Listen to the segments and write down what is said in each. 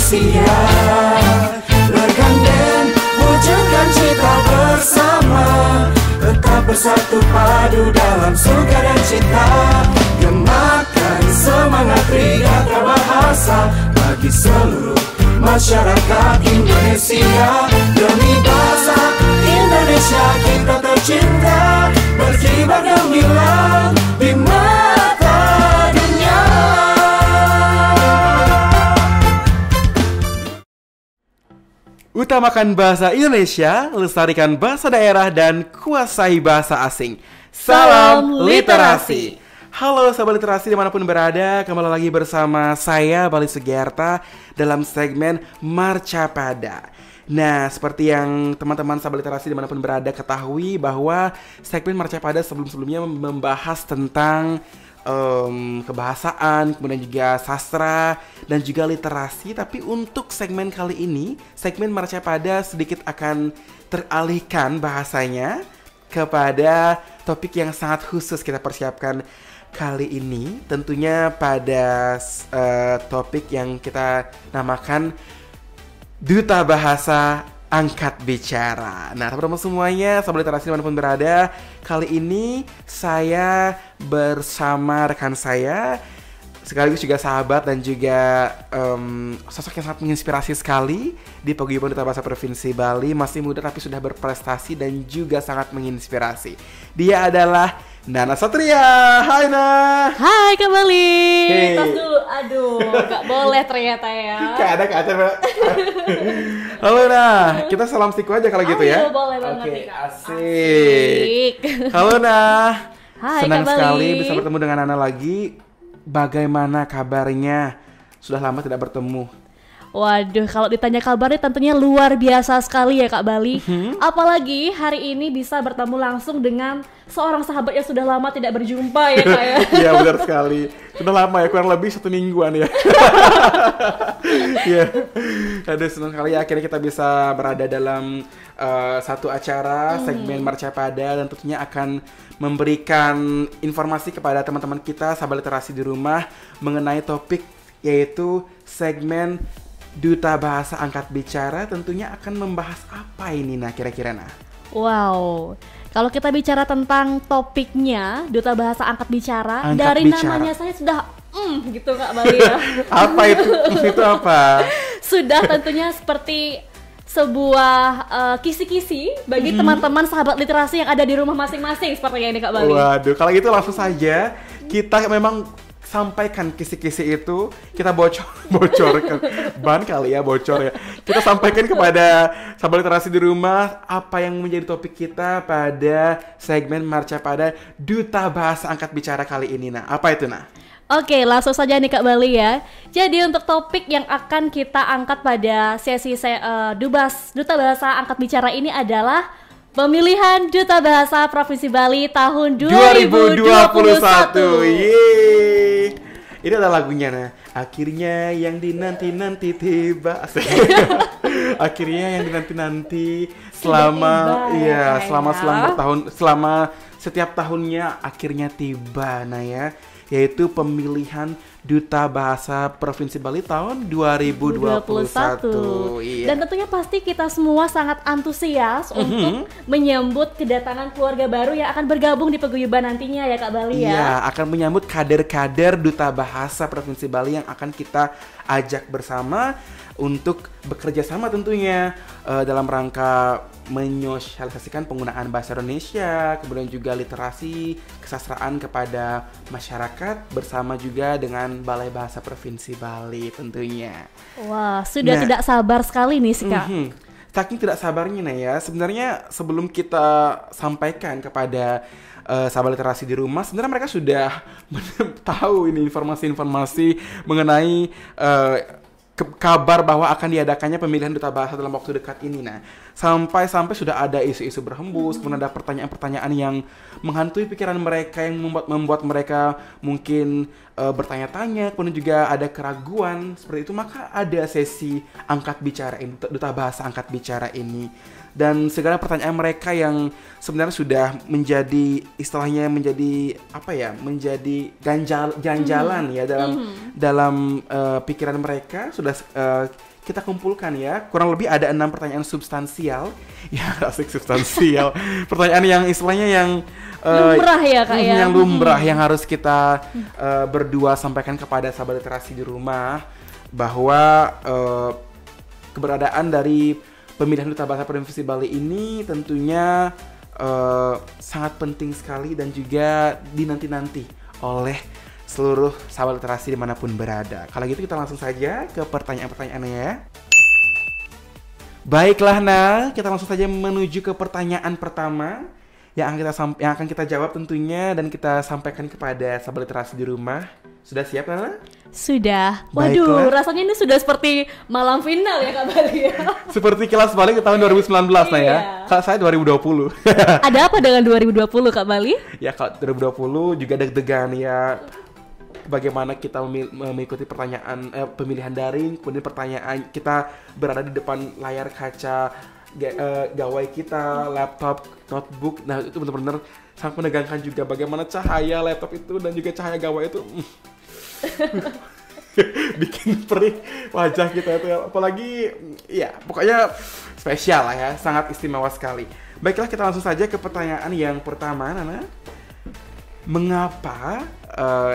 Indonesia. Bergandeng wujudkan cita bersama, tetap bersatu padu dalam surga dan cinta. Gemakan semangat Tridatra Bahasa bagi seluruh masyarakat Indonesia. Demi bahasa Indonesia kita tercinta, berkibar gemilang di mata dunia. Utamakan bahasa Indonesia, lestarikan bahasa daerah, dan kuasai bahasa asing. Salam literasi. Halo sahabat literasi dimanapun berada, kembali lagi bersama saya Bali Sugiarta dalam segmen Marcapada. Nah, seperti yang teman-teman sahabat literasi dimanapun berada ketahui bahwa segmen Marcapada sebelum-sebelumnya membahas tentang kebahasaan, kemudian juga sastra dan juga literasi. Tapi untuk segmen kali ini, segmen Marcapada sedikit akan teralihkan bahasanya kepada topik yang sangat khusus kita persiapkan kali ini. Tentunya pada topik yang kita namakan Duta Bahasa Angkat Bicara. Nah, teman-teman semuanya, sahabat literasi dimanapun berada, kali ini saya bersama rekan saya, sekaligus juga sahabat dan juga sosok yang sangat menginspirasi sekali di Paguyuban Duta Bahasa Provinsi Bali. Masih muda tapi sudah berprestasi dan juga sangat menginspirasi. Dia adalah Nana Satria. Hai Nah. Hai kembali. Hey. Tas dulu. Aduh, gak boleh ternyata ya. Gak ada kaca. Halo Nah, kita salam siku aja kalau gitu ya. Iya, boleh banget. Oke, nih, Kak. asik. Halo Nah. Hai, senang Kak sekali Bali. bisa bertemu dengan Nana lagi. Bagaimana kabarnya? Sudah lama tidak bertemu. Waduh, kalau ditanya kabarnya tentunya luar biasa sekali ya Kak Bali. Apalagi hari ini bisa bertemu langsung dengan seorang sahabat yang sudah lama tidak berjumpa ya Kak ya. Iya benar sekali. Sudah lama ya, kurang lebih 1 mingguan ya. Iya. Aduh, senang sekali ya akhirnya kita bisa berada dalam satu acara segmen Marcapada, dan tentunya akan memberikan informasi kepada teman-teman kita sahabat literasi di rumah mengenai topik yaitu segmen Duta Bahasa Angkat Bicara. Tentunya akan membahas apa ini Nah kira-kira Nah? Wow. Kalau kita bicara tentang topiknya Duta Bahasa Angkat Bicara, Angkat dari bicara. namanya saya sudah gitu Kak Bali ya. Apa itu? Itu apa? Sudah tentunya seperti sebuah kisi-kisi bagi teman-teman sahabat literasi yang ada di rumah masing-masing sepertinya ini Kak Bali. Waduh, kalau gitu langsung saja kita memang sampaikan kisi-kisi itu, kita bocorkan ban kali ya, bocor ya. Kita sampaikan kepada sahabat literasi di rumah apa yang menjadi topik kita pada segmen Marcapada Duta Bahasa Angkat Bicara kali ini Nah. Apa itu Nah? Oke, langsung saja nih Kak Bali ya. Jadi untuk topik yang akan kita angkat pada sesi Duta Bahasa Angkat Bicara ini adalah pemilihan Duta Bahasa Provinsi Bali tahun 2021. Yeay. Ini ada lagunya Nah. Akhirnya yang dinanti-nanti tiba. Akhirnya yang dinanti-nanti selama tiba, ya, selama setiap tahunnya akhirnya tiba Nah ya. Yaitu pemilihan Duta Bahasa Provinsi Bali tahun 2021. Iya. Dan tentunya pasti kita semua sangat antusias untuk menyambut kedatangan keluarga baru yang akan bergabung di paguyuban nantinya ya Kak Bali ya. Iya, akan menyambut kader-kader Duta Bahasa Provinsi Bali yang akan kita ajak bersama untuk bekerja sama tentunya dalam rangka menyosialisasikan penggunaan bahasa Indonesia, kemudian juga literasi, kesastraan kepada masyarakat bersama juga dengan Balai Bahasa Provinsi Bali tentunya. Wah, sudah tidak sabar sekali nih sih Kak. Saking tidak sabarnya Nah ya, sebenarnya sebelum kita sampaikan kepada sahabat literasi di rumah, sebenarnya mereka sudah tahu ini informasi-informasi mengenai kabar bahwa akan diadakannya pemilihan Duta Bahasa dalam waktu dekat ini Nah. Sampai sudah ada isu-isu berhembus, kemudian ada pertanyaan-pertanyaan yang menghantui pikiran mereka, yang membuat mereka mungkin bertanya-tanya, kemudian juga ada keraguan seperti itu. Maka ada sesi angkat bicara ini, Duta Bahasa Angkat Bicara ini. Dan segala pertanyaan mereka yang sebenarnya sudah menjadi istilahnya menjadi apa ya, menjadi ganjalan ya dalam pikiran mereka sudah kita kumpulkan ya. Kurang lebih ada 6 pertanyaan substansial. Ya, asik substansial. Pertanyaan yang istilahnya yang lumrah ya Kak ya. Yang lumrah yang harus kita berdua sampaikan kepada sahabat literasi di rumah, bahwa keberadaan dari pemilihan Duta Bahasa Provinsi Bali ini tentunya sangat penting sekali dan juga dinanti-nanti oleh seluruh sahabat literasi dimanapun berada. Kalau gitu kita langsung saja ke pertanyaan-pertanyaannya ya. Baiklah, nah kita langsung saja menuju ke pertanyaan pertama yang akan kita jawab tentunya dan kita sampaikan kepada sahabat literasi di rumah. Sudah siap, Nana? Sudah. Waduh, Baiklah. rasanya ini sudah seperti malam final ya Kak Bali ya. Seperti Kilas Balik tahun 2019 nah ya. Iya. Kalau saya 2020. Ada apa dengan 2020 Kak Bali? Ya kalau 2020 juga deg-degan ya. Bagaimana kita mengikuti pertanyaan pemilihan daring, kemudian pertanyaan kita berada di depan layar kaca gawai kita, laptop, notebook. Nah, itu benar-benar sangat menegangkan juga bagaimana cahaya laptop itu dan juga cahaya gawai itu bikin perih wajah kita itu. Apalagi ya, pokoknya spesial lah ya, sangat istimewa sekali. Baiklah, kita langsung saja ke pertanyaan yang pertama, Nana. Mengapa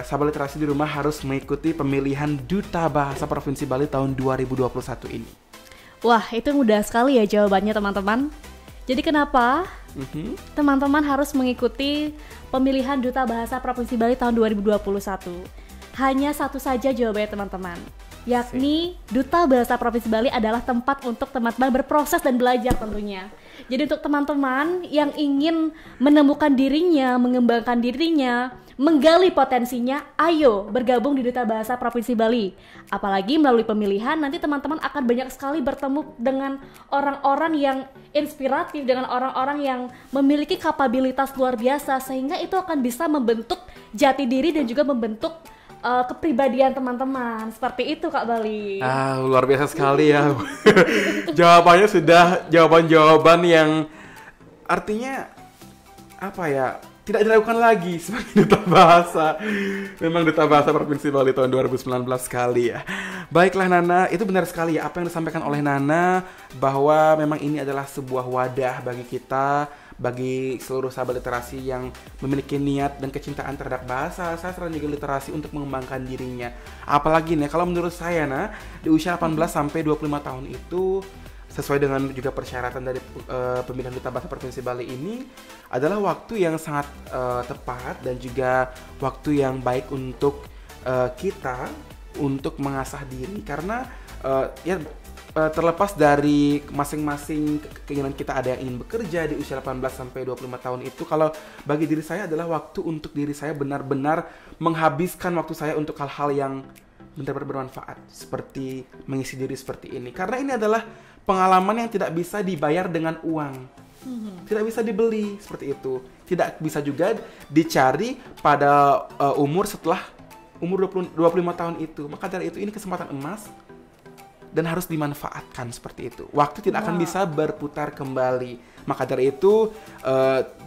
sahabat literasi di rumah harus mengikuti pemilihan Duta Bahasa Provinsi Bali tahun 2021 ini? Wah, itu mudah sekali ya jawabannya teman-teman. Jadi kenapa teman-teman harus mengikuti pemilihan Duta Bahasa Provinsi Bali tahun 2021? Hanya satu saja jawabannya teman-teman, yakni Duta Bahasa Provinsi Bali adalah tempat untuk teman-teman berproses dan belajar tentunya. Jadi untuk teman-teman yang ingin menemukan dirinya, mengembangkan dirinya, menggali potensinya, ayo bergabung di Duta Bahasa Provinsi Bali. Apalagi melalui pemilihan, nanti teman-teman akan banyak sekali bertemu dengan orang-orang yang inspiratif, dengan orang-orang yang memiliki kapabilitas luar biasa, sehingga itu akan bisa membentuk jati diri dan juga membentuk kepribadian teman-teman. Seperti itu Kak Bali. Luar biasa sekali ya. Jawabannya sudah jawaban-jawaban yang artinya apa ya, tidak diragukan lagi sebagai Duta Bahasa. Memang Duta Bahasa Provinsi Bali tahun 2019 sekali ya. Baiklah Nana, itu benar sekali ya apa yang disampaikan oleh Nana, bahwa memang ini adalah sebuah wadah bagi kita, bagi seluruh sahabat literasi yang memiliki niat dan kecintaan terhadap bahasa, sastra dan juga literasi untuk mengembangkan dirinya. Apalagi nih, kalau menurut saya di usia 18 sampai 25 tahun itu, sesuai dengan juga persyaratan dari pemilihan Duta Bahasa Provinsi Bali ini, adalah waktu yang sangat tepat dan juga waktu yang baik untuk kita untuk mengasah diri, karena terlepas dari masing-masing keinginan kita, ada yang ingin bekerja di usia 18 sampai 25 tahun itu, kalau bagi diri saya adalah waktu untuk diri saya benar-benar menghabiskan waktu saya untuk hal-hal yang benar-benar bermanfaat, seperti mengisi diri seperti ini. Karena ini adalah pengalaman yang tidak bisa dibayar dengan uang, tidak bisa dibeli seperti itu, tidak bisa juga dicari pada umur setelah umur 25 tahun itu. Maka dari itu ini kesempatan emas dan harus dimanfaatkan seperti itu. Waktu tidak akan bisa berputar kembali. Maka dari itu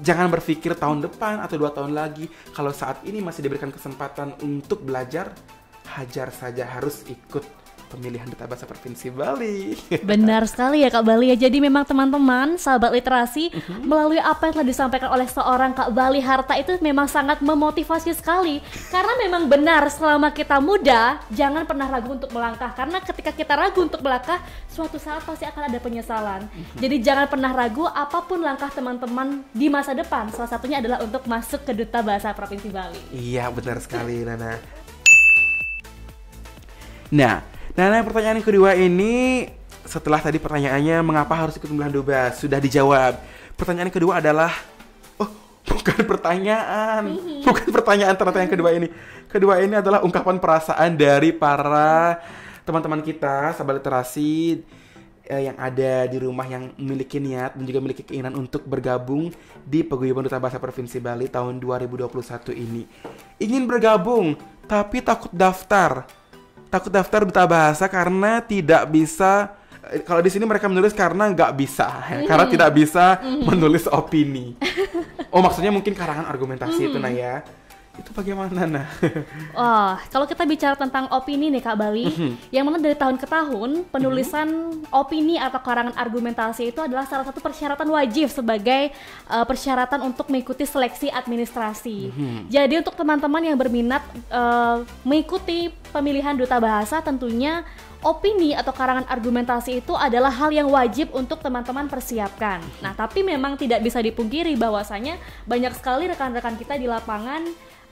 jangan berpikir tahun depan atau 2 tahun lagi. Kalau saat ini masih diberikan kesempatan untuk belajar, hajar saja, harus ikut pemilihan Duta Bahasa Provinsi Bali. Benar sekali ya Kak Bali ya. Jadi memang teman-teman sahabat literasi, melalui apa yang telah disampaikan oleh seorang Kak Bali Harta itu memang sangat memotivasi sekali. Karena memang benar, selama kita muda jangan pernah ragu untuk melangkah. Karena ketika kita ragu untuk melangkah, suatu saat pasti akan ada penyesalan. Jadi jangan pernah ragu apapun langkah teman-teman di masa depan. Salah satunya adalah untuk masuk ke Duta Bahasa Provinsi Bali. Iya, benar sekali Nana. Nah, pertanyaan yang kedua ini, setelah tadi pertanyaannya mengapa harus ikut pemilihan Dubas, sudah dijawab. Pertanyaan yang kedua adalah, bukan pertanyaan ternyata yang kedua ini. Kedua ini adalah ungkapan perasaan dari para teman-teman kita, sahabat literasi yang ada di rumah yang memiliki niat dan juga memiliki keinginan untuk bergabung di Paguyuban Duta Bahasa Provinsi Bali tahun 2021 ini. Ingin bergabung, tapi takut daftar Duta Bahasa karena tidak bisa. Kalau di sini mereka menulis karena nggak bisa, karena tidak bisa menulis opini. Maksudnya mungkin karangan argumentasi itu ya. Itu bagaimana, nah? Oh, kalau kita bicara tentang opini nih Kak Bali, yang mana dari tahun ke tahun penulisan opini atau karangan argumentasi itu adalah salah satu persyaratan wajib sebagai persyaratan untuk mengikuti seleksi administrasi. Jadi untuk teman-teman yang berminat mengikuti pemilihan duta bahasa, tentunya opini atau karangan argumentasi itu adalah hal yang wajib untuk teman-teman persiapkan. Nah, tapi memang tidak bisa dipungkiri bahwasanya banyak sekali rekan-rekan kita di lapangan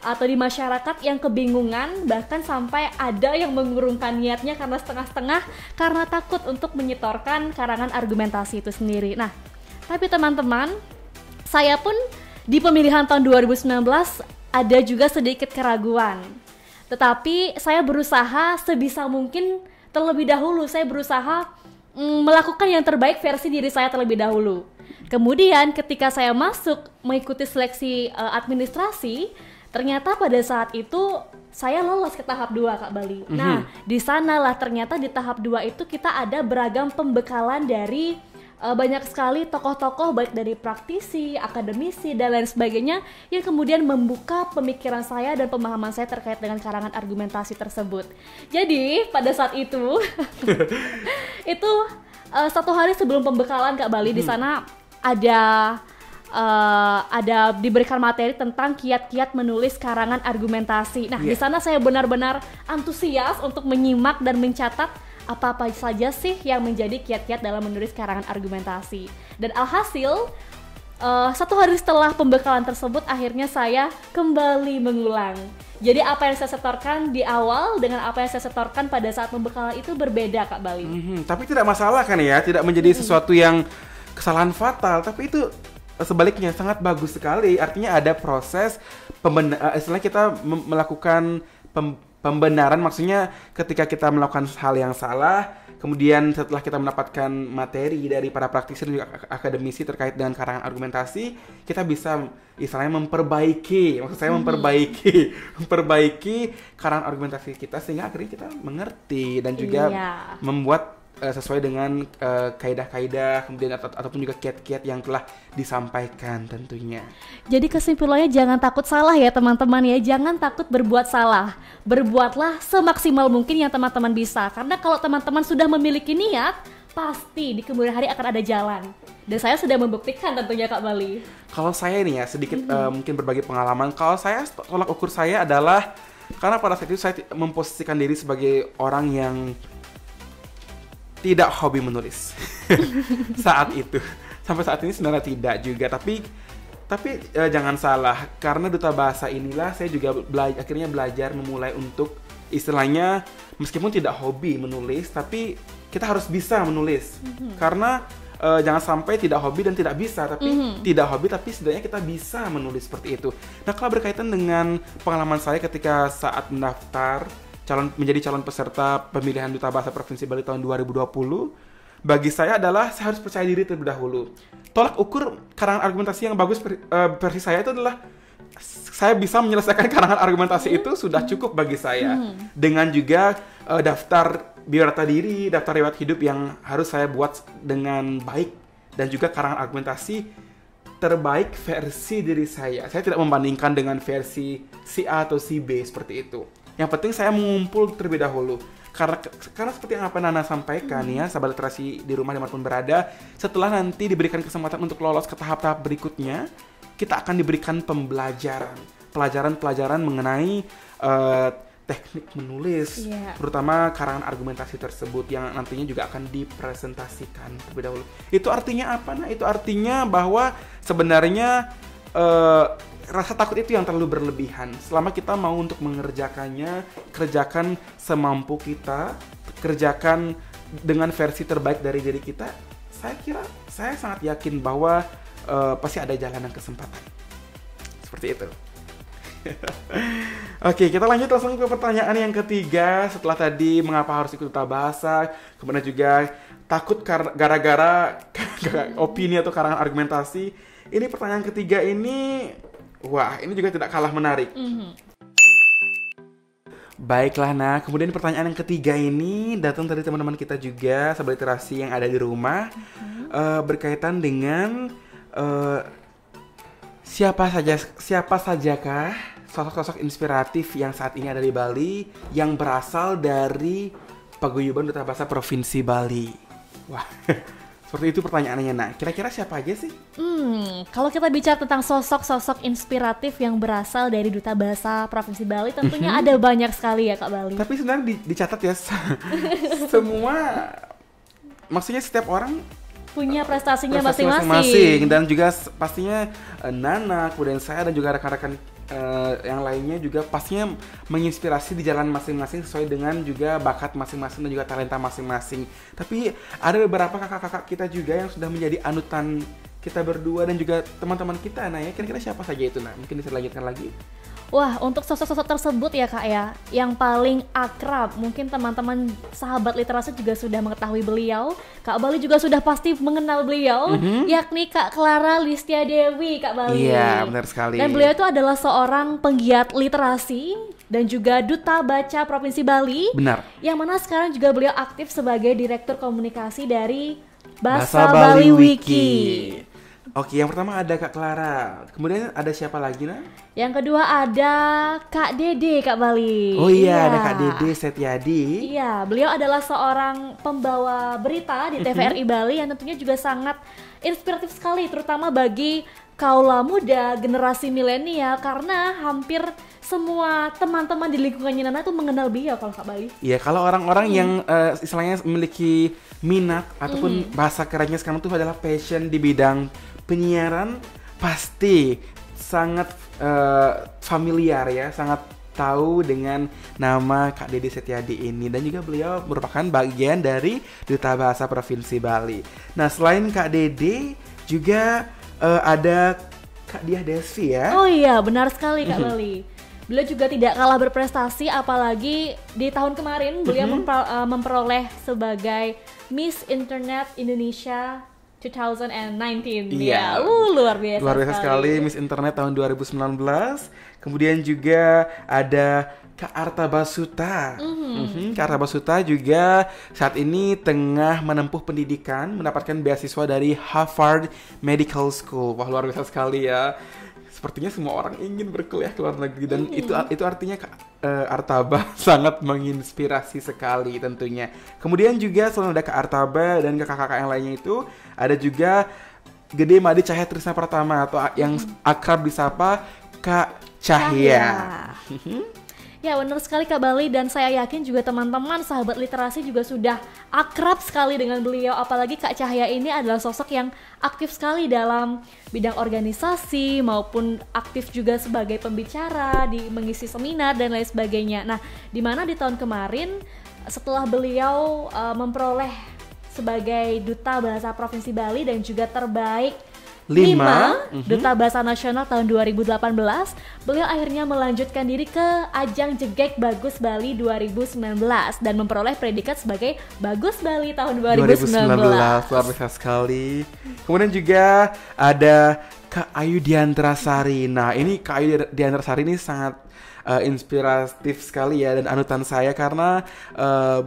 atau di masyarakat yang kebingungan, bahkan sampai ada yang mengurungkan niatnya karena setengah-setengah karena takut untuk menyetorkan karangan argumentasi itu sendiri. Nah, tapi teman-teman, saya pun di pemilihan tahun 2019 ada juga sedikit keraguan. Tetapi saya berusaha sebisa mungkin terlebih dahulu, saya berusaha melakukan yang terbaik versi diri saya terlebih dahulu. Kemudian ketika saya masuk mengikuti seleksi administrasi, ternyata pada saat itu saya lolos ke tahap 2 Kak Bali. Nah, di sanalah ternyata di tahap 2 itu kita ada beragam pembekalan dari banyak sekali tokoh-tokoh baik dari praktisi, akademisi dan lain sebagainya yang kemudian membuka pemikiran saya dan pemahaman saya terkait dengan karangan argumentasi tersebut. Jadi, pada saat itu itu 1 hari sebelum pembekalan Kak Bali, di sana ada diberikan materi tentang kiat-kiat menulis karangan argumentasi. Nah, di sana saya benar-benar antusias untuk menyimak dan mencatat apa-apa saja sih yang menjadi kiat-kiat dalam menulis karangan argumentasi. Dan alhasil 1 hari setelah pembekalan tersebut, akhirnya saya kembali mengulang. Jadi apa yang saya setorkan di awal dengan apa yang saya setorkan pada saat pembekalan itu berbeda Kak Bali. Tapi tidak masalah kan ya, tidak menjadi sesuatu yang kesalahan fatal, tapi itu sebaliknya sangat bagus sekali. Artinya ada proses istilahnya kita melakukan pembenaran, maksudnya ketika kita melakukan hal yang salah, kemudian setelah kita mendapatkan materi dari para praktisi dan juga akademisi terkait dengan karangan argumentasi, kita bisa istilahnya memperbaiki karangan argumentasi kita sehingga akhirnya kita mengerti dan juga membuat sesuai dengan kaidah-kaidah kemudian ataupun juga kiat-kiat yang telah disampaikan tentunya. Jadi kesimpulannya jangan takut salah ya teman-teman ya, jangan takut berbuat salah. Berbuatlah semaksimal mungkin yang teman-teman bisa, karena kalau teman-teman sudah memiliki niat, pasti di kemudian hari akan ada jalan. Dan saya sudah membuktikan tentunya Kak Bali. Kalau saya nih ya sedikit mungkin berbagi pengalaman. Kalau saya tolak ukur saya adalah karena pada saat itu saya memposisikan diri sebagai orang yang tidak hobi menulis saat itu. Sampai saat ini sebenarnya tidak juga, tapi jangan salah, karena duta bahasa inilah saya juga akhirnya belajar memulai untuk istilahnya meskipun tidak hobi menulis, tapi kita harus bisa menulis. Karena jangan sampai tidak hobi dan tidak bisa, tapi tidak hobi tapi setidaknya kita bisa menulis seperti itu. Nah, kalau berkaitan dengan pengalaman saya ketika saat mendaftar menjadi calon peserta pemilihan duta bahasa Provinsi Bali tahun 2020, bagi saya adalah saya harus percaya diri terlebih dahulu. Tolak ukur karangan argumentasi yang bagus versi saya itu adalah saya bisa menyelesaikan karangan argumentasi itu sudah cukup bagi saya. Dengan juga daftar biodata diri, daftar riwayat hidup yang harus saya buat dengan baik, dan juga karangan argumentasi terbaik versi diri saya. Saya tidak membandingkan dengan versi si A atau si B seperti itu. Yang penting saya mengumpul terlebih dahulu. Karena seperti yang apa Nana sampaikan ya, sahabat literasi di rumah dimanapun berada, setelah nanti diberikan kesempatan untuk lolos ke tahap-tahap berikutnya, kita akan diberikan pelajaran mengenai teknik menulis, terutama karangan argumentasi tersebut yang nantinya juga akan dipresentasikan terlebih dahulu. Itu artinya apa? Nah, itu artinya bahwa sebenarnya rasa takut itu yang terlalu berlebihan. Selama kita mau untuk mengerjakannya, kerjakan semampu kita, kerjakan dengan versi terbaik dari diri kita, saya sangat yakin bahwa pasti ada jalan dan kesempatan. Seperti itu. Oke, kita lanjut langsung ke pertanyaan yang ketiga. Setelah tadi mengapa harus ikut duta bahasa, kemudian juga takut gara-gara opini atau karangan argumentasi. Ini pertanyaan ketiga ini, wah, ini juga tidak kalah menarik. Baiklah, nah kemudian pertanyaan yang ketiga ini datang dari teman-teman kita juga, sahabat literasi yang ada di rumah, berkaitan dengan siapa sajakah sosok-sosok inspiratif yang saat ini ada di Bali yang berasal dari Paguyuban Duta Bahasa Provinsi Bali. Wah, seperti itu pertanyaannya. Nah, kira-kira siapa aja sih? Kalau kita bicara tentang sosok-sosok inspiratif yang berasal dari Duta Bahasa Provinsi Bali, tentunya ada banyak sekali ya Kak Bali. Tapi sebenarnya dicatat ya, semua, maksudnya setiap orang Punya prestasinya prestasi masing-masing. dan juga pastinya Nana, kemudian saya dan juga rekan-rekan yang lainnya juga pastinya menginspirasi di jalan masing-masing sesuai dengan juga bakat masing-masing dan juga talenta masing-masing. Tapi ada beberapa kakak-kakak kita juga yang sudah menjadi anutan kita berdua dan juga teman-teman kita. Nah ya, kira-kira siapa saja itu? Nah, mungkin bisa dilanjutkan lagi. Wah, untuk sosok-sosok tersebut ya Kak ya, yang paling akrab, mungkin teman-teman sahabat literasi juga sudah mengetahui beliau. Kak Bali juga sudah pasti mengenal beliau, yakni Kak Clara Listia Dewi, Kak Bali. Iya, benar sekali. Dan beliau itu adalah seorang penggiat literasi dan juga Duta Baca Provinsi Bali. Benar. Yang mana sekarang juga beliau aktif sebagai Direktur Komunikasi dari Bahasa Bali Wiki. Oke, yang pertama ada Kak Clara. Kemudian ada siapa lagi, Nah? Yang kedua ada Kak Dede, Kak Bali. Oh iya, ada Kak Dede Setiadi. Iya, beliau adalah seorang pembawa berita di TVRI Bali yang tentunya juga sangat inspiratif sekali, terutama bagi kaula muda, generasi milenial, karena hampir semua teman-teman di lingkungannya Nana tuh mengenal beliau kalau Kak Bali. Iya, kalau orang-orang yang istilahnya memiliki minat ataupun bahasa kerennya sekarang tuh adalah passion di bidang penyiaran, pasti sangat familiar ya, sangat tahu dengan nama Kak Dede Setiadi ini, dan juga beliau merupakan bagian dari Duta Bahasa Provinsi Bali. Nah, selain Kak Dede juga ada Kak Diah Desi ya. Oh iya, benar sekali Kak Bali. Beliau juga tidak kalah berprestasi, apalagi di tahun kemarin beliau memperoleh sebagai Miss Internet Indonesia 2019. Iya. Luar biasa. Luar biasa sekali Miss Internet tahun 2019. Kemudian juga ada Kak Arta Basuta. Kak Arta Basuta juga saat ini tengah menempuh pendidikan, mendapatkan beasiswa dari Harvard Medical School. Wah, luar biasa sekali ya. Sepertinya semua orang ingin berkuliah ke luar negeri, dan itu artinya Artaba sangat menginspirasi sekali tentunya. Kemudian juga selain ada Kak Artaba dan kakak-kakak yang lainnya itu, ada juga Gede Madi Cahya Trisna Pratama atau yang akrab disapa Kak Cahya. Ya, benar sekali Kak Bali, dan saya yakin juga teman-teman sahabat literasi juga sudah akrab sekali dengan beliau, apalagi Kak Cahya ini adalah sosok yang aktif sekali dalam bidang organisasi maupun aktif juga sebagai pembicara di mengisi seminar dan lain sebagainya. Nah, di mana di tahun kemarin setelah beliau memperoleh sebagai Duta Bahasa Provinsi Bali dan juga terbaik 5 Duta Bahasa Nasional tahun 2018, beliau akhirnya melanjutkan diri ke ajang Jegek Bagus Bali 2019 dan memperoleh predikat sebagai Bagus Bali tahun 2019. Luar biasa sekali. Kemudian juga ada Kak Ayu Diantrasari. Nah, ini Kak Ayu Diantrasari ini sangat inspiratif sekali ya, dan anutan saya karena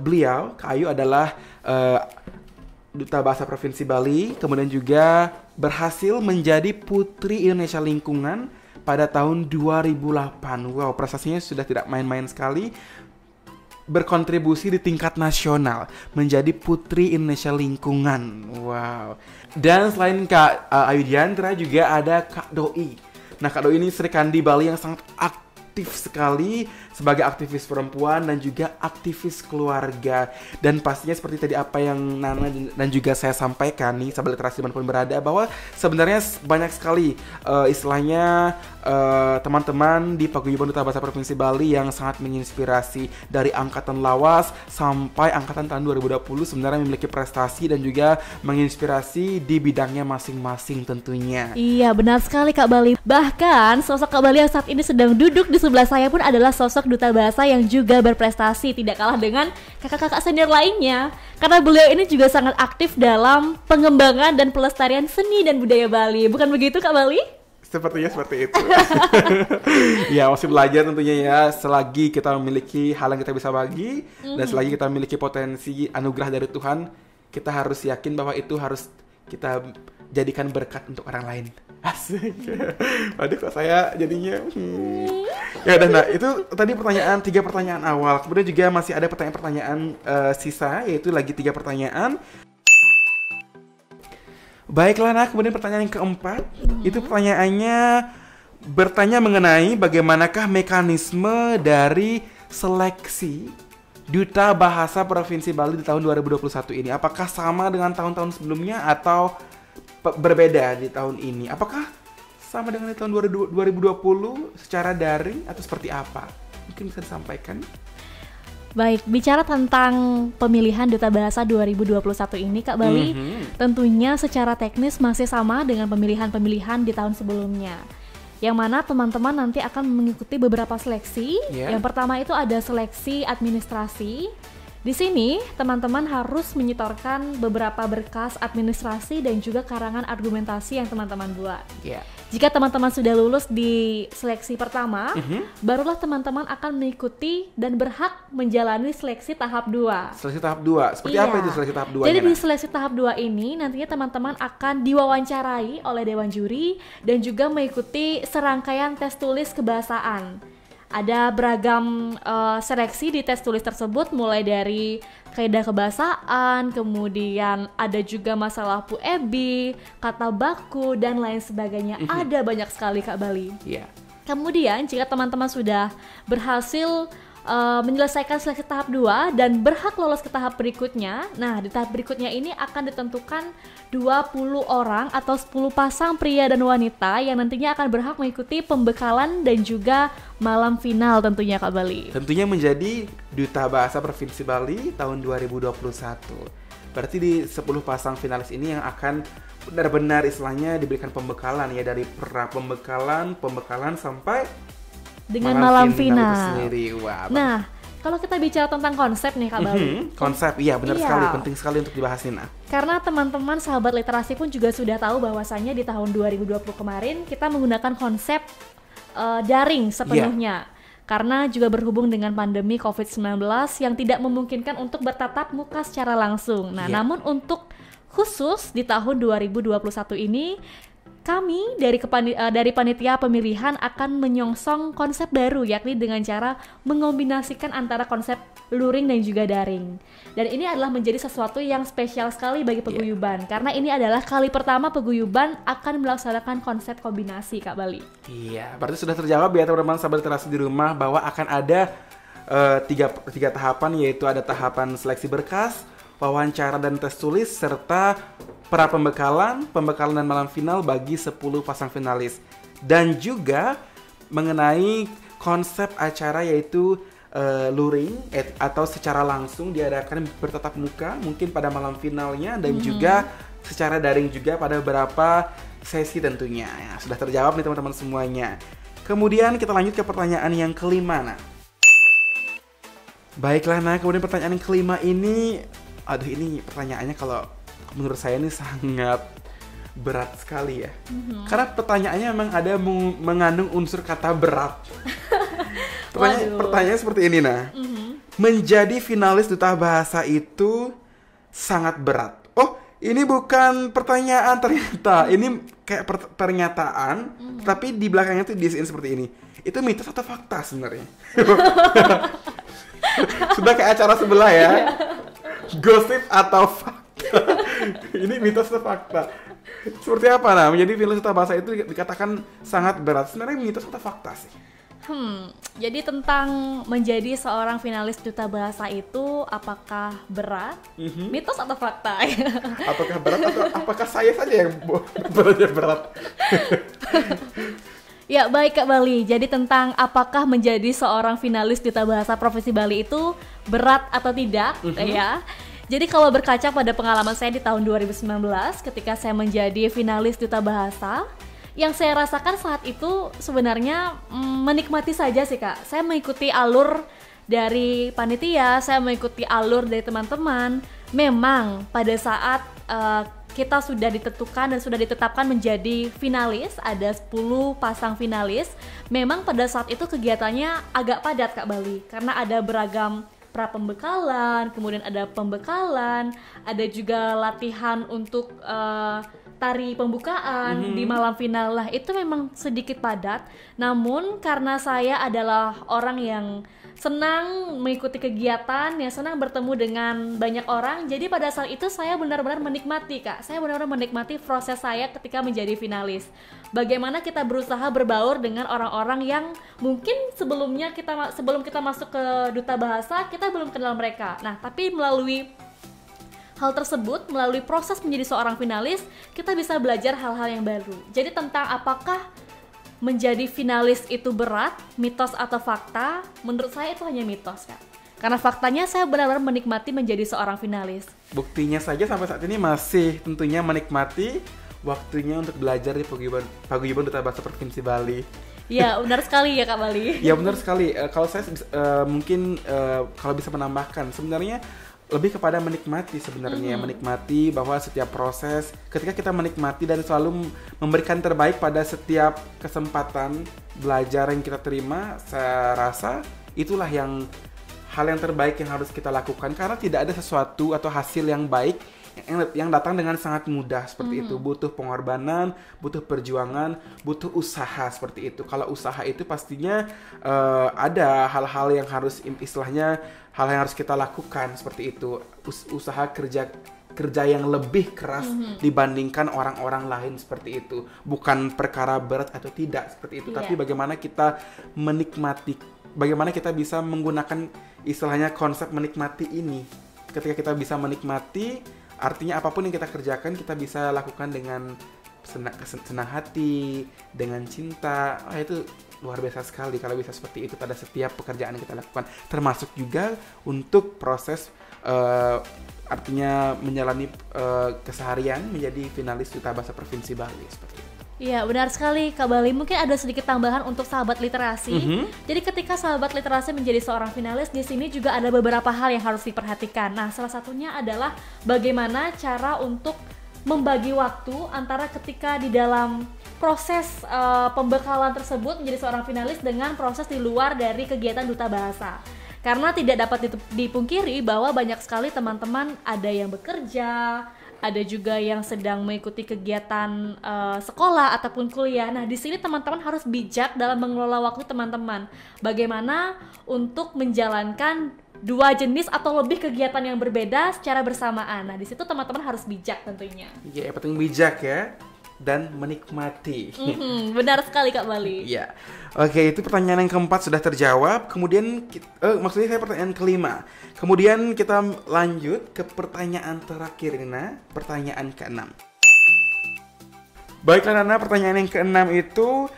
beliau, Kak Ayu adalah Duta Bahasa Provinsi Bali, kemudian juga berhasil menjadi Putri Indonesia Lingkungan pada tahun 2008. Wow, prestasinya sudah tidak main-main sekali. Berkontribusi di tingkat nasional menjadi Putri Indonesia Lingkungan. Wow. Dan selain Kak Ayu Diantra juga ada Kak Doi. Nah, Kak Doi ini Sri Kandi Bali yang sangat aktif sekali sebagai aktivis perempuan dan juga aktivis keluarga. Dan pastinya seperti tadi apa yang Nana dan juga saya sampaikan nih, sahabat literasi dimanapun berada, bahwa sebenarnya banyak sekali istilahnya teman-teman di Paguyuban Duta Bahasa Provinsi Bali yang sangat menginspirasi, dari angkatan lawas sampai angkatan tahun 2020 sebenarnya memiliki prestasi dan juga menginspirasi di bidangnya masing-masing tentunya. Iya, benar sekali Kak Bali. Bahkan sosok Kak Bali yang saat ini sedang duduk di sebelah saya pun adalah sosok Duta Bahasa yang juga berprestasi, tidak kalah dengan kakak-kakak senior lainnya, karena beliau ini juga sangat aktif dalam pengembangan dan pelestarian seni dan budaya Bali. Bukan begitu Kak Bali? Sepertinya seperti itu. Ya, masih belajar tentunya ya. Selagi kita memiliki hal yang kita bisa bagi, dan selagi kita memiliki potensi anugerah dari Tuhan, kita harus yakin bahwa itu harus kita jadikan berkat untuk orang lain. Asik. Aduh, kok saya jadinya Ya dan nah, itu tadi tiga pertanyaan awal. Kemudian juga masih ada pertanyaan-pertanyaan sisa, yaitu lagi 3 pertanyaan. Baiklah, nah kemudian pertanyaan yang keempat, itu pertanyaannya bertanya mengenai bagaimanakah mekanisme dari seleksi Duta Bahasa Provinsi Bali di tahun 2021 ini. Apakah sama dengan tahun-tahun sebelumnya atau berbeda di tahun ini? Apakah sama dengan di tahun 2020 secara daring atau seperti apa? Mungkin bisa disampaikan. Baik, bicara tentang pemilihan Duta Bahasa 2021 ini Kak Bali, tentunya secara teknis masih sama dengan pemilihan-pemilihan di tahun sebelumnya. Yang mana teman-teman nanti akan mengikuti beberapa seleksi. Yang pertama itu ada seleksi administrasi. Di sini teman-teman harus menyetorkan beberapa berkas administrasi dan juga karangan argumentasi yang teman-teman buat. Jika teman-teman sudah lulus di seleksi pertama, barulah teman-teman akan mengikuti dan berhak menjalani seleksi tahap 2. Seleksi tahap 2, seperti apa itu seleksi tahap 2? Jadi di seleksi tahap 2 ini nantinya teman-teman akan diwawancarai oleh Dewan Juri dan juga mengikuti serangkaian tes tulis kebahasaan. Ada beragam seleksi di tes tulis tersebut, mulai dari kaidah kebahasaan, kemudian ada juga masalah puebi, kata baku, dan lain sebagainya. Ada banyak sekali Kak Bali. Kemudian jika teman-teman sudah berhasil menyelesaikan seleksi tahap 2 dan berhak lolos ke tahap berikutnya, nah di tahap berikutnya ini akan ditentukan 20 orang atau 10 pasang pria dan wanita yang nantinya akan berhak mengikuti pembekalan dan juga malam final tentunya Kak Bali. Tentunya menjadi Duta Bahasa Provinsi Bali tahun 2021. Berarti di 10 pasang finalis ini yang akan benar-benar istilahnya diberikan pembekalan ya, dari pembekalan sampai dengan malam final. Wah, nah, kalau kita bicara tentang konsep nih Kak Bali. Konsep, iya benar sekali, penting sekali untuk dibahas Nina. Karena teman-teman sahabat literasi pun juga sudah tahu bahwasannya di tahun 2020 kemarin kita menggunakan konsep daring sepenuhnya. Karena juga berhubung dengan pandemi COVID-19 yang tidak memungkinkan untuk bertatap muka secara langsung. Nah, namun untuk khusus di tahun 2021 ini kami dari panitia pemilihan akan menyongsong konsep baru, yakni dengan cara mengombinasikan antara konsep luring dan juga daring. Dan ini adalah menjadi sesuatu yang spesial sekali bagi paguyuban, karena ini adalah kali pertama paguyuban akan melaksanakan konsep kombinasi Kak Bali. Iya, berarti sudah terjawab ya teman-teman sahabat literasi di rumah bahwa akan ada tiga tahapan, yaitu ada tahapan seleksi berkas, wawancara dan tes tulis, serta pra pembekalan dan malam final bagi 10 pasang finalis. Dan juga mengenai konsep acara, yaitu luring atau secara langsung diadakan bertatap muka mungkin pada malam finalnya, dan juga secara daring juga pada beberapa sesi tentunya. Ya, sudah terjawab nih teman-teman semuanya. Kemudian kita lanjut ke pertanyaan yang kelima. Nah, baiklah, nah kemudian pertanyaan yang kelima ini, ini pertanyaannya kalau menurut saya ini sangat berat sekali ya. Karena pertanyaannya memang ada mengandung unsur kata berat. Pertanyaannya seperti ini, nah. Menjadi finalis Duta Bahasa itu sangat berat. Oh, ini bukan pertanyaan ternyata. Ini kayak pernyataan, tapi di belakangnya tuh diisiin seperti ini. Itu mitos atau fakta sebenarnya? Sudah kayak acara sebelah ya. Gosip atau fakta? Ini mitos atau fakta? Seperti apa nah? Menjadi finalis Duta Bahasa itu dikatakan sangat berat. Sebenarnya mitos atau fakta sih? Jadi tentang menjadi seorang finalis Duta Bahasa itu apakah berat? Mitos atau fakta? Apakah berat atau apakah saya saja yang berat? Ya baik Kak Bali, jadi tentang apakah menjadi seorang finalis Duta Bahasa Provinsi Bali itu berat atau tidak ya. Jadi kalau berkaca pada pengalaman saya di tahun 2019 ketika saya menjadi finalis Duta Bahasa, yang saya rasakan saat itu sebenarnya menikmati saja sih Kak. Saya mengikuti alur dari panitia, saya mengikuti alur dari teman-teman. Memang pada saat kita sudah ditentukan dan sudah ditetapkan menjadi finalis, ada 10 pasang finalis. Memang pada saat itu kegiatannya agak padat Kak Bali, karena ada beragam pra pembekalan, kemudian ada pembekalan, ada juga latihan untuk tari pembukaan di malam final lah itu memang sedikit padat. Namun karena saya adalah orang yang senang mengikuti kegiatan, yang senang bertemu dengan banyak orang, jadi pada saat itu saya benar-benar menikmati, Kak. Saya benar-benar menikmati proses saya ketika menjadi finalis. Bagaimana kita berusaha berbaur dengan orang-orang yang mungkin sebelum kita masuk ke Duta Bahasa kita belum kenal mereka. Nah, tapi melalui hal tersebut, melalui proses menjadi seorang finalis, kita bisa belajar hal-hal yang baru. Jadi tentang apakah menjadi finalis itu berat, mitos atau fakta, menurut saya itu hanya mitos, Kak. Karena faktanya saya benar-benar menikmati menjadi seorang finalis. Buktinya saja sampai saat ini masih tentunya menikmati waktunya untuk belajar di Paguyuban Duta Bahasa Provinsi Bali. Ya, benar sekali ya Kak Bali. Ya benar sekali. Kalau saya mungkin kalau bisa menambahkan, sebenarnya lebih kepada menikmati sebenarnya, menikmati bahwa setiap proses ketika kita menikmati dan selalu memberikan terbaik pada setiap kesempatan belajar yang kita terima, saya rasa itulah hal yang terbaik yang harus kita lakukan, karena tidak ada sesuatu atau hasil yang baik yang datang dengan sangat mudah seperti itu. Butuh pengorbanan, butuh perjuangan, butuh usaha seperti itu. Kalau usaha itu pastinya ada hal-hal yang harus istilahnya hal yang harus kita lakukan seperti itu. Usaha kerja yang lebih keras dibandingkan orang-orang lain seperti itu. Bukan perkara berat atau tidak seperti itu, tapi bagaimana kita menikmati, bagaimana kita bisa menggunakan istilahnya konsep menikmati ini. Ketika kita bisa menikmati, artinya apapun yang kita kerjakan kita bisa lakukan dengan senang hati, dengan cinta. Itu luar biasa sekali kalau bisa seperti itu pada setiap pekerjaan yang kita lakukan. Termasuk juga untuk proses artinya menjalani keseharian menjadi finalis Duta Bahasa Provinsi Bali seperti itu. Iya, benar sekali Kak Bali. Mungkin ada sedikit tambahan untuk sahabat literasi. Jadi ketika sahabat literasi menjadi seorang finalis, di sini juga ada beberapa hal yang harus diperhatikan. Nah, salah satunya adalah bagaimana cara untuk membagi waktu antara ketika di dalam proses pembekalan tersebut menjadi seorang finalis dengan proses di luar dari kegiatan Duta Bahasa. Karena tidak dapat dipungkiri bahwa banyak sekali teman-teman ada yang bekerja, ada juga yang sedang mengikuti kegiatan sekolah ataupun kuliah. Nah, di sini teman-teman harus bijak dalam mengelola waktu teman-teman. Bagaimana untuk menjalankan dua jenis atau lebih kegiatan yang berbeda secara bersamaan. Nah, di situ teman-teman harus bijak tentunya. Iya, penting bijak ya, dan menikmati. Benar sekali Kak Bali. Iya. Oke, itu pertanyaan yang keempat sudah terjawab. Kemudian maksudnya saya pertanyaan kelima. Kemudian kita lanjut ke pertanyaan terakhir, Nana, pertanyaan keenam. Baiklah Nana, pertanyaan yang keenam itu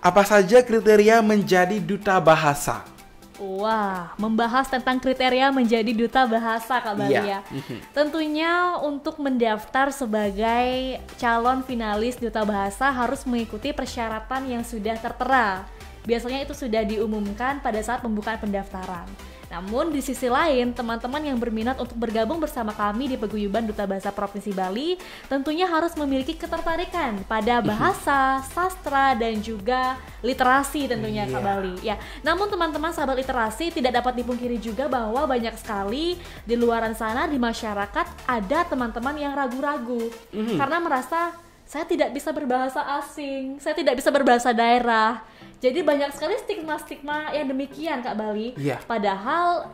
apa saja kriteria menjadi duta bahasa? Wah, membahas tentang kriteria menjadi duta bahasa Kak Bali ya. Tentunya untuk mendaftar sebagai calon finalis duta bahasa harus mengikuti persyaratan yang sudah tertera. Biasanya itu sudah diumumkan pada saat pembukaan pendaftaran. Namun di sisi lain, teman-teman yang berminat untuk bergabung bersama kami di Paguyuban Duta Bahasa Provinsi Bali tentunya harus memiliki ketertarikan pada bahasa, sastra, dan juga literasi tentunya Kak Bali. Ya, namun teman-teman sahabat literasi tidak dapat dipungkiri juga bahwa banyak sekali di luaran sana di masyarakat ada teman-teman yang ragu-ragu karena merasa saya tidak bisa berbahasa asing, saya tidak bisa berbahasa daerah. Jadi banyak sekali stigma-stigma yang demikian Kak Bali. Padahal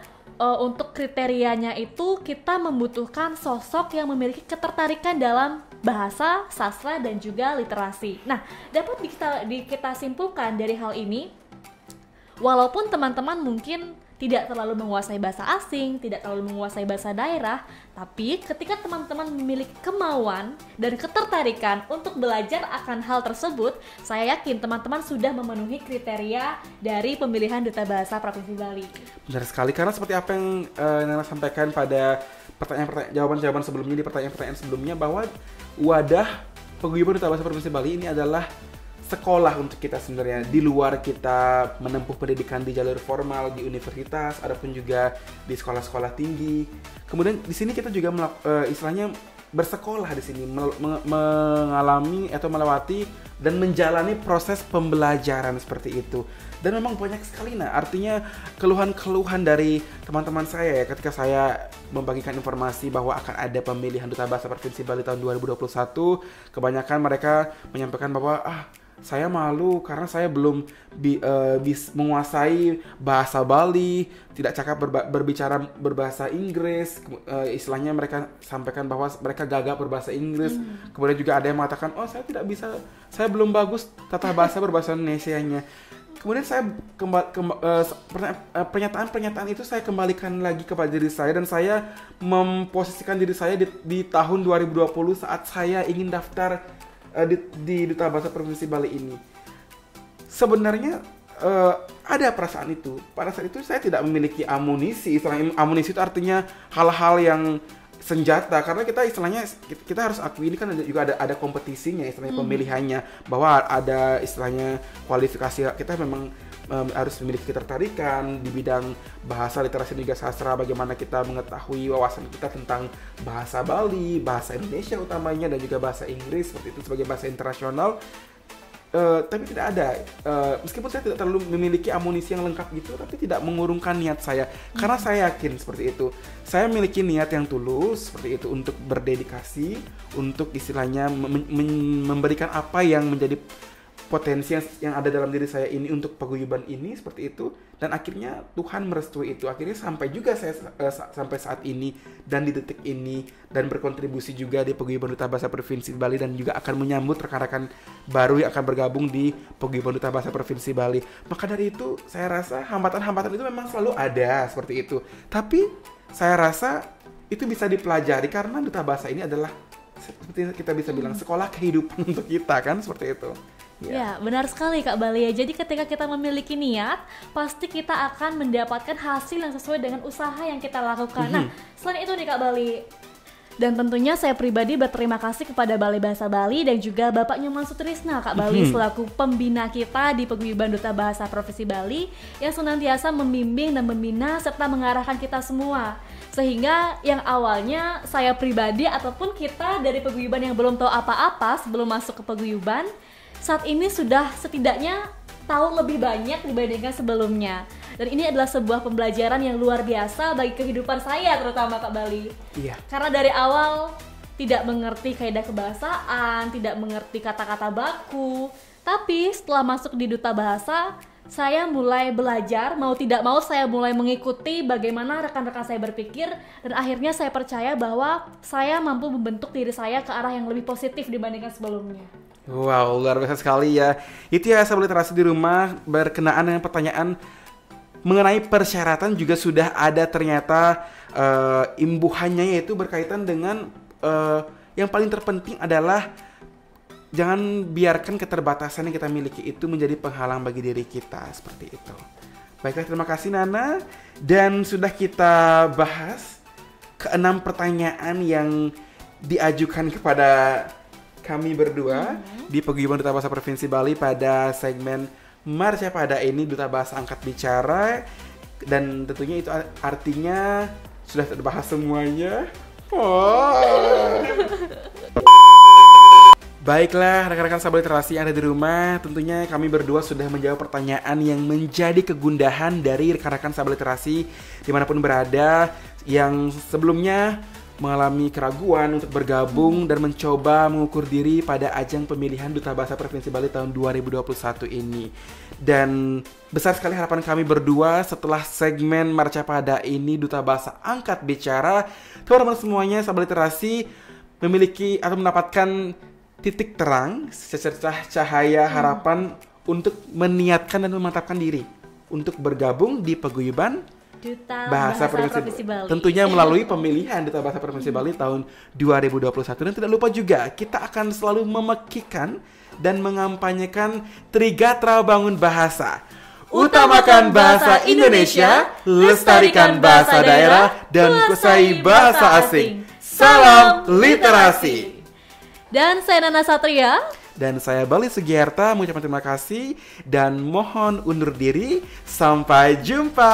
untuk kriterianya itu kita membutuhkan sosok yang memiliki ketertarikan dalam bahasa, sastra, dan juga literasi. Nah, dapat kita simpulkan dari hal ini, walaupun teman-teman mungkin tidak terlalu menguasai bahasa asing, tidak terlalu menguasai bahasa daerah, tapi ketika teman-teman memiliki kemauan dan ketertarikan untuk belajar akan hal tersebut, saya yakin teman-teman sudah memenuhi kriteria dari pemilihan Duta Bahasa Provinsi Bali. Benar sekali, karena seperti apa yang Nana sampaikan pada jawaban-jawaban sebelumnya, di pertanyaan-pertanyaan sebelumnya, bahwa wadah Paguyuban Duta Bahasa Provinsi Bali ini adalah sekolah untuk kita sebenarnya, di luar kita menempuh pendidikan di jalur formal di universitas, adapun juga di sekolah-sekolah tinggi. Kemudian di sini kita juga istilahnya bersekolah di sini, mengalami atau melewati dan menjalani proses pembelajaran seperti itu. Dan memang banyak sekali, nah artinya keluhan-keluhan dari teman-teman saya ya ketika saya membagikan informasi bahwa akan ada pemilihan Duta Bahasa Provinsi Bali tahun 2021. Kebanyakan mereka menyampaikan bahwa saya malu karena saya belum menguasai bahasa Bali, tidak cakap berbicara berbahasa Inggris. Istilahnya mereka sampaikan bahwa mereka gagap berbahasa Inggris. Kemudian juga ada yang mengatakan, saya tidak bisa, saya belum bagus tata bahasa berbahasa Indonesianya. Kemudian saya pernyataan itu saya kembalikan lagi kepada diri saya, dan saya memposisikan diri saya di tahun 2020 saat saya ingin daftar di Duta Bahasa Provinsi Bali ini. Sebenarnya ada perasaan itu. Pada saat itu saya tidak memiliki amunisi. Istilahnya amunisi itu artinya hal-hal yang senjata, karena kita istilahnya kita harus akui ini kan juga ada kompetisinya, istilahnya pemilihannya, bahwa ada istilahnya kualifikasi. Kita memang harus memiliki ketertarikan di bidang bahasa, literasi, dan juga sastra, bagaimana kita mengetahui wawasan kita tentang bahasa Bali, bahasa Indonesia utamanya, dan juga bahasa Inggris seperti itu sebagai bahasa internasional. Tapi tidak ada, meskipun saya tidak terlalu memiliki amunisi yang lengkap gitu, tapi tidak mengurungkan niat saya, karena saya yakin seperti itu. Saya memiliki niat yang tulus seperti itu untuk berdedikasi, untuk istilahnya memberikan apa yang menjadi potensi yang ada dalam diri saya ini untuk paguyuban ini seperti itu. Dan akhirnya Tuhan merestui itu. Akhirnya sampai juga saya sampai saat ini dan di detik ini, dan berkontribusi juga di Paguyuban Duta Bahasa Provinsi Bali, dan juga akan menyambut rekan-rekan baru yang akan bergabung di Paguyuban Duta Bahasa Provinsi Bali. Maka dari itu saya rasa hambatan-hambatan itu memang selalu ada seperti itu. Tapi saya rasa itu bisa dipelajari karena Duta Bahasa ini adalah seperti kita bisa bilang sekolah kehidupan untuk kita kan, seperti itu. Ya, benar sekali Kak Bali ya. Jadi ketika kita memiliki niat, pasti kita akan mendapatkan hasil yang sesuai dengan usaha yang kita lakukan. Nah, selain itu nih Kak Bali, dan tentunya saya pribadi berterima kasih kepada Balai Bahasa Bali dan juga Bapak Nyoman Sutrisna Kak Bali selaku pembina kita di Paguyuban Duta Bahasa Provinsi Bali yang senantiasa membimbing dan membina serta mengarahkan kita semua. Sehingga yang awalnya saya pribadi ataupun kita dari paguyuban yang belum tahu apa-apa sebelum masuk ke paguyuban, saat ini sudah setidaknya tahu lebih banyak dibandingkan sebelumnya. Dan ini adalah sebuah pembelajaran yang luar biasa bagi kehidupan saya terutama Kak Bali. Iya. Karena dari awal tidak mengerti kaidah kebahasaan, tidak mengerti kata-kata baku. Tapi setelah masuk di Duta Bahasa, saya mulai belajar, mau tidak mau saya mulai mengikuti bagaimana rekan-rekan saya berpikir, dan akhirnya saya percaya bahwa saya mampu membentuk diri saya ke arah yang lebih positif dibandingkan sebelumnya. Wow, luar biasa sekali ya. Itu ya sahabat literasi di rumah, berkenaan dengan pertanyaan mengenai persyaratan juga sudah ada ternyata imbuhannya, yaitu berkaitan dengan yang paling terpenting adalah jangan biarkan keterbatasan yang kita miliki itu menjadi penghalang bagi diri kita, seperti itu. Baiklah, terima kasih Nana. Dan sudah kita bahas ke-6 pertanyaan yang diajukan kepada kami berdua di Paguyuban Duta Bahasa Provinsi Bali pada segmen Marca Pada ini, Duta Bahasa Angkat Bicara. Dan tentunya itu artinya sudah terbahas semuanya. Baiklah, rekan-rekan sahabat literasi yang ada di rumah, tentunya kami berdua sudah menjawab pertanyaan yang menjadi kegundahan dari rekan-rekan sahabat literasi dimanapun berada, yang sebelumnya mengalami keraguan untuk bergabung dan mencoba mengukur diri pada ajang pemilihan Duta Bahasa Provinsi Bali tahun 2021 ini. Dan besar sekali harapan kami berdua setelah segmen Marca Pada ini, Duta Bahasa Angkat Bicara, teman-teman semuanya sahabat literasi memiliki atau mendapatkan titik terang, secercah cahaya harapan untuk meniatkan dan memantapkan diri untuk bergabung di Paguyuban Duta Bahasa Provinsi Bali. Tentunya melalui pemilihan Duta Bahasa Provinsi Bali tahun 2021. Dan tidak lupa juga kita akan selalu memekikan dan mengampanyekan Trigatra Bangun Bahasa. Utamakan bahasa Indonesia, lestarikan bahasa daerah, dan kuasai bahasa asing. Salam literasi. Dan saya Nana Satria. Dan saya Bali Sugiarta mengucapkan terima kasih dan mohon undur diri. Sampai jumpa.